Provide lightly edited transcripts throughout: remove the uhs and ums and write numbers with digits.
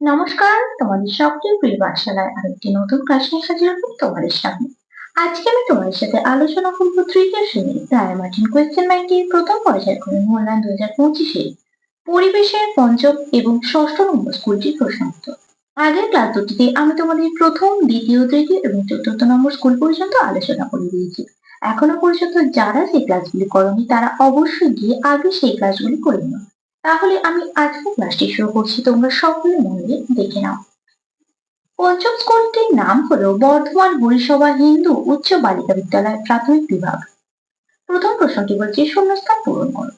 নমস্কার, তোমাদের সকলের প্রিয় পাঠশালায় আরেকটি নতুন ক্লাস নিয়ে হাজির হলাম তোমাদের সামনে। আজকে আমি তোমাদের সাথে আলোচনা করবো তৃতীয় শ্রেণীর রায় মার্টিন কোয়েশ্চেন ব্যাংকের প্রথম পর্যায়ক্রমিক মূল্যায়ন 2025-এ পরিবেশের পঞ্চম এবং ষষ্ঠ নম্বর স্কুলটির প্রশ্ন উত্তর। আগের ক্লাস দুটিতে আমি তোমাদের প্রথম, দ্বিতীয়, তৃতীয় এবং চতুর্থ নম্বর স্কুল পর্যন্ত আলোচনা করে দিয়েছি। এখনো পর্যন্ত যারা সেই ক্লাসগুলি করনি তারা অবশ্যই গিয়ে আগে সেই ক্লাসগুলি করে নিও। তাহলে আমি আজকের ক্লাসটি শুরু করছি, তোমরা সকলে মন দিয়ে দেখে নাও। পঞ্চম স্কুলটির নাম হলো বর্ধমান হরিসভা হিন্দু উচ্চ বালিকা বিদ্যালয় প্রাথমিক বিভাগ। প্রথম প্রশ্নটি বলছে শূন্যস্থান পূরণ করো।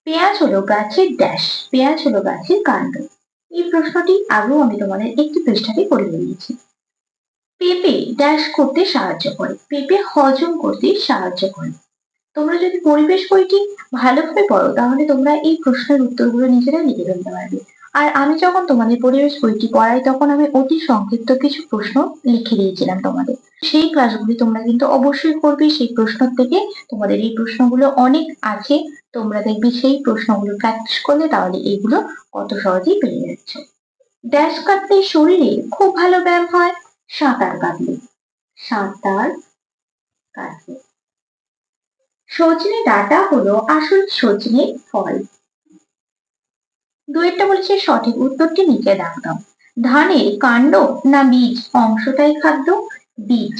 পেঁয়াজ হলো গাছের ড্যাশ, পেঁয়াজ হলো গাছের কাণ্ড। এই প্রশ্নটি আগেও আমি তোমাদের একটি পৃষ্ঠাতে করে দিয়েছি। পেঁপে ড্যাশ করতে সাহায্য করে, পেঁপে হজম করতে সাহায্য করে। তোমরা যদি পরিবেশ বইটি ভালোভাবে পড়ো তাহলে তোমরা এই প্রশ্নের উত্তরগুলো নিজেরা লিখে ফেলতে পারবে। আর আমি যখন তোমাদের পরিবেশ বইটি পড়াই তখন আমি অতি সংক্ষিপ্ত কিছু প্রশ্ন লিখে দিয়েছিলাম তোমাদের। সেই ক্লাসগুলি তোমরা কিন্তু অবশ্যই করবে। সেই প্রশ্ন থেকে তোমাদের এই প্রশ্নগুলো অনেক আছে, তোমরা দেখবে সেই প্রশ্নগুলো প্র্যাকটিস করলে তাহলে এইগুলো কত সহজেই পেরে যাচ্ছ। ড্যাশ কাটলে শরীরে খুব ভালো ব্যায়াম হয়, সাঁতার কাটলে, সাঁতার কাটলে। সজনে ডাঁটা হলো আসল সজনে ফল। দুয়েরটা বলেছে সঠিক উত্তরটি নিচে দাও। ধানের কাণ্ড না বীজ অংশটাই খাদ্য? বীজ।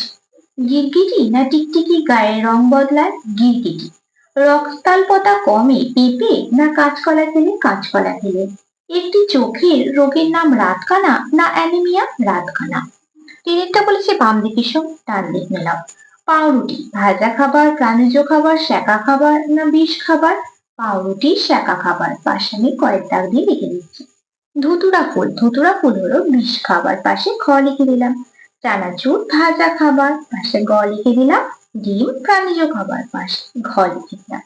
গিরগিটি না টিকটিকি গায়ের রং বদলায়? গিরগিটি। রক্তাল্পতা কমে পেঁপে না কাঁচকলা খেলে? কাঁচকলা খেলে। একটি চোখের রোগের নাম রাতকানা না অ্যানিমিয়া? রাতকানা। তিনেরটা বলেছে বাম দিকে সব ডান দিক মেলাও। পাউরুটি ভাজা খাবার, প্রাণীজ খাবার, সেকা খাবার না বিষ খাবার? পাউরুটি সেকা খাবার, পাশে আমি কয়েক দাগ দিয়ে লিখে দিচ্ছি। ধুতুরা ফুল, ধুতুরা ফুল হলো বিষ খাবার, পাশে খ লিখে দিলাম। চানাচুর ভাজা খাবার, পাশে গ লিখে দিলাম। ডিম প্রাণীজ খাবার, পাশে ঘ লিখে দিলাম।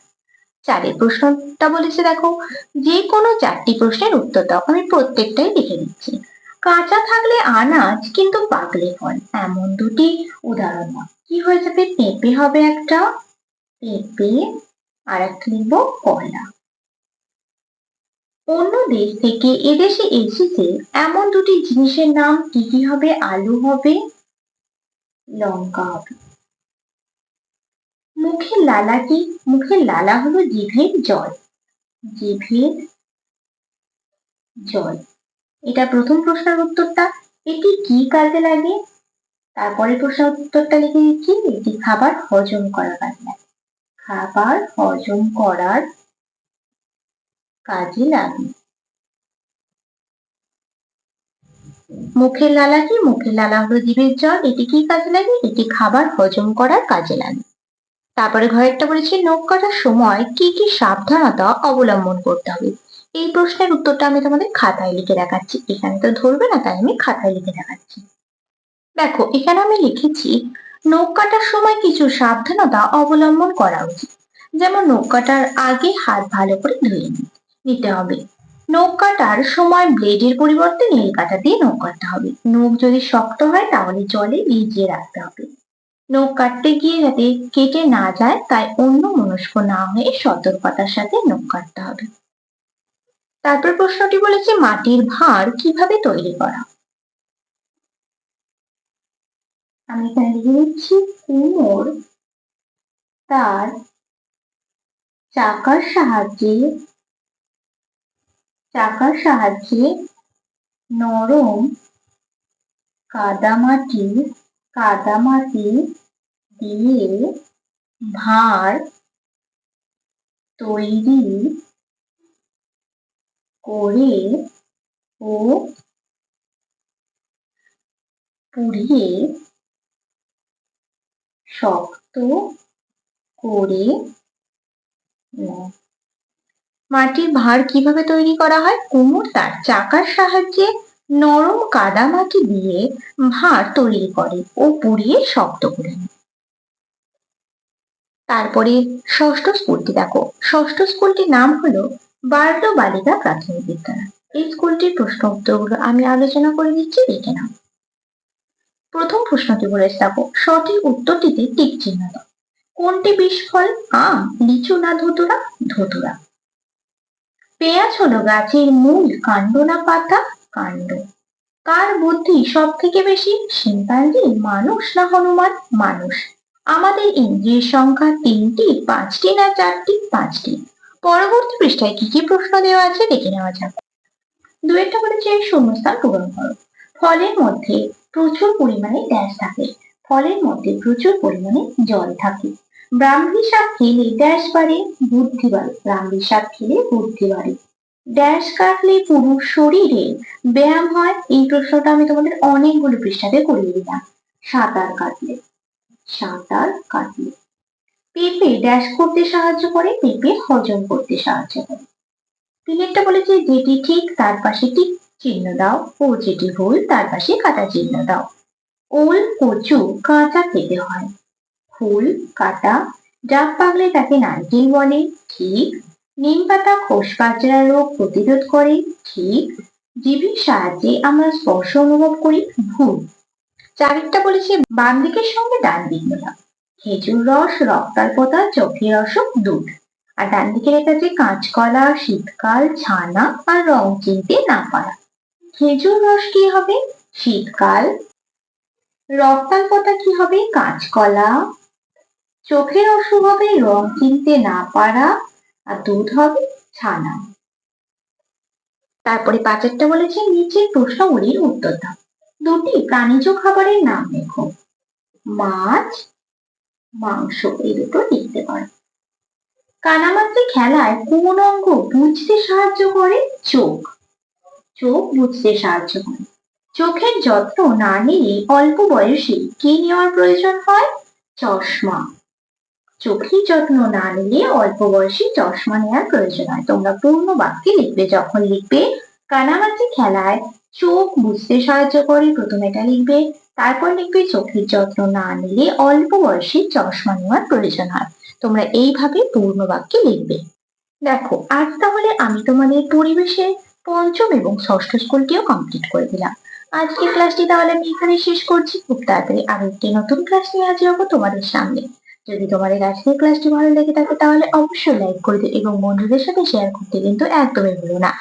চারের প্রশ্নটা বলেছে দেখো, যে কোনো চারটি প্রশ্নের উত্তর দাও। আমি প্রত্যেকটাই লিখে দিচ্ছি। কাঁচা থাকলে আনাজ কিন্তু পাকলে ফল, এমন দুটি উদাহরণ দাও। কি হয়ে যাবে? পেঁপে হবে একটা, পেঁপে, আর একটা লিখবো কলা। অন্য দেশ থেকে এদেশে এসেছে এমন দুটি জিনিসের নাম কি কি হবে? আলু হবে, লঙ্কা হবে। মুখের লালা কি? মুখের লালা হলো জিভের জল, জিভের জল। এটা প্রথম প্রশ্নের উত্তরটা। এটি কি কাজে লাগে? তারপরে প্রশ্নের উত্তরটা লিখে দিচ্ছি, এটি খাবার হজম করার কাজে লাগে, খাবার হজম করার কাজে লাগে। মুখের লালা কি? মুখের লালা হলো জিভের জল, এটি কি কাজে লাগে? এটি খাবার হজম করার কাজে লাগে। তারপরে ঘরেরটা বলেছি নখ কাটার সময় কি কি সাবধানতা অবলম্বন করতে হবে। এই প্রশ্নের উত্তরটা আমি তোমাদের খাতায় লিখে দেখাচ্ছি, এখানে তো ধরবে না তাই আমি খাতায় লিখে দেখাচ্ছি। দেখো এখানে আমি লিখেছি নখ কাটার সময় কিছু সাবধানতা অবলম্বন করা উচিত। যেমন নখ কাটার আগে হাত ভালো করে ধুয়ে নিতে হবে। নখ কাটার সময় ব্লেডের পরিবর্তে নেল কাটা দিয়ে নখ কাটতে হবে। নখ যদি শক্ত হয় তাহলে জলে ভিজিয়ে রাখতে হবে। নখ কাটতে গিয়ে যাতে কেটে না যায় তাই অন্য মনস্ক না হয়ে সতর্কতার সাথে নখ কাটতে হবে। তারপর প্রশ্নটি বলেছে মাটির ভাঁড় কিভাবে তৈরি করা। আমি এখানে লিখে দিচ্ছি কুমোর তার চাকার সাহায্যে নরম কাদামাটি দিয়ে ভাঁড় তৈরি করে ও পুড়িয়ে শক্ত করে নেয়। মাটির ভাঁড় কিভাবে তৈরি করা হয়? কুমোর তার চাকার সাহায্যে নরম কাদামাটি দিয়ে ভাঁড় তৈরি করে ও পুড়িয়ে শক্ত করে নেয়। তারপরে ষষ্ঠ স্কুলটি দেখো, ষষ্ঠ স্কুলটির নাম হলো বার্লো বালিকা প্রাথমিক বিদ্যালয়। এই স্কুলটির প্রশ্ন উত্তরগুলো আমি আলোচনা করে দিচ্ছি, দেখে নাও। প্রথম প্রশ্নটি বলেছে দেখো, সঠিক উত্তরটিতে টিক চিহ্ন দাও। কোনটি বিষ ফল? আম, লিচু না ধুতুরা? ধুতুরা। পেঁয়াজ হলো গাছের মূল, কাণ্ড না পাতা? কাণ্ড। কার বুদ্ধি সব থেকে বেশি, শিম্পাঞ্জি, মানুষ না হনুমান? মানুষ। আমাদের ইন্দ্রিয়ের সংখ্যা 3টি, 5টি না 4টি? 5টি। পরবর্তী পৃষ্ঠায় কি কি প্রশ্ন দেওয়া আছে দেখে নেওয়া যাক। দুয়েরটা বলেছে শূন্যস্থান পূরণ করো। ফলের মধ্যে প্রচুর পরিমাণে ড্যাশ থাকে। ফলের মধ্যে প্রচুর পরিমাণে জল থাকে। ব্রাহ্মী শাক খেলে ড্যাশ বাড়ে, বুদ্ধি বাড়ে। ব্রাহ্মী শাক খেলে বুদ্ধি বাড়ে। ড্যাশ কাটলে পুরো শরীরে ব্যায়াম হয়। এই প্রশ্নটা আমি তোমাদের অনেকগুলো পৃষ্ঠাতে করিয়ে দিলাম। সাঁতার কাটলে, সাঁতার কাটলে। পেঁপে ড্যাশ করতে সাহায্য করে, পেঁপে হজম করতে সাহায্য করে। তিনেরটা বলেছে যেটি ঠিক তার পাশে টিক চিহ্ন দাও ও যেটি ভুল তার পাশে কাটা চিহ্ন দাও। ওল কচু কাঁচা খেতে হয়। ফুল কাটা। ডাব পাকলে তাকে নারকেল বলে, ঠিক। নিম পাতা খোস কাচরা রোগ প্রতিরোধ করে, ঠিক। জিভের সাহায্যে আমরা স্পর্শ অনুভব করি, ভুল। চারেরটা বলেছে বাম দিকের সঙ্গে ডান দিক মেলাও। খেজুর রস, রক্তাল্পতা, চোখের অসুখ, দুধ। আর ডান দিকে লেখা আছে কাঁচকলা, শীতকাল, ছানা আর রং চিনতে না পারা। খেজুর রস কি হবে? শীতকাল। রক্তাল্পতা কি হবে? কাঁচকলা। চোখের অসুখ হবে রং চিনতে না পারা। আর দুধ হবে ছানা। তারপরে পাঁচেরটা বলেছে নিচের প্রশ্নগুলির উত্তর দাও। দুটি প্রাণীজ খাবারের নাম লেখো। মাছ, মাংস, এই দুটো লিখতে পারো। কানামাছি খেলায় কোন অঙ্গ বুঝতে সাহায্য করে? চোখ। চোখ বুঝতে সাহায্য করে। চোখের যত্ন না নিলে অল্প বয়সে কি নেওয়ার প্রয়োজন হয়? চশমা। চোখের যত্ন না নিলে অল্প বয়সে চশমা নেওয়ার প্রয়োজন হয়। তোমরা পূর্ণ বাক্যে লিখবে। যখন লিখবে কানামাছি খেলায় চোখ বুঝতে সাহায্য করে, প্রথমে এটা লিখবে। তারপর লিখবে চোখের যত্ন না নিলে অল্প বয়সে চশমা নেওয়ার প্রয়োজন হয়। তোমরা এইভাবে পূর্ণ বাক্যে লিখবে। দেখো আজ তাহলে আমি তোমাদের পরিবেশের পঞ্চম এবং ষষ্ঠ স্কুলটিও কমপ্লিট করে দিলাম। আজকের ক্লাসটি তাহলে আমি এখানে শেষ করছি। খুব তাড়াতাড়ি আরো একটি নতুন ক্লাস নিয়ে হাজির হবো তোমাদের সামনে। যদি তোমাদের আজকের ক্লাসটি ভালো লেগে থাকে তাহলে অবশ্যই লাইক করে দিও এবং বন্ধুদের সাথে শেয়ার করতে কিন্তু একদমই ভুলো না।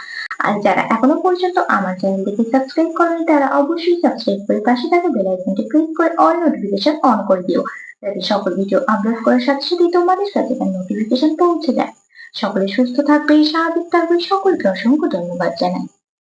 আর যারা এখনো পর্যন্ত আমার চ্যানেলটিকে সাবস্ক্রাইব করেনি তারা অবশ্যই সাবস্ক্রাইব করে পাশে থাকা বেল আইকনটি ক্লিক করে অল নোটিফিকেশন অন করে দিও, যাতে সকল ভিডিও আপলোড করার সাথে সাথে তোমাদের কাছে তার নোটিফিকেশন পৌঁছে যায়। সকলে সুস্থ থাকবে, স্বাভাবিক থাকবে। সকলকে অসংখ্য ধন্যবাদ জানাই।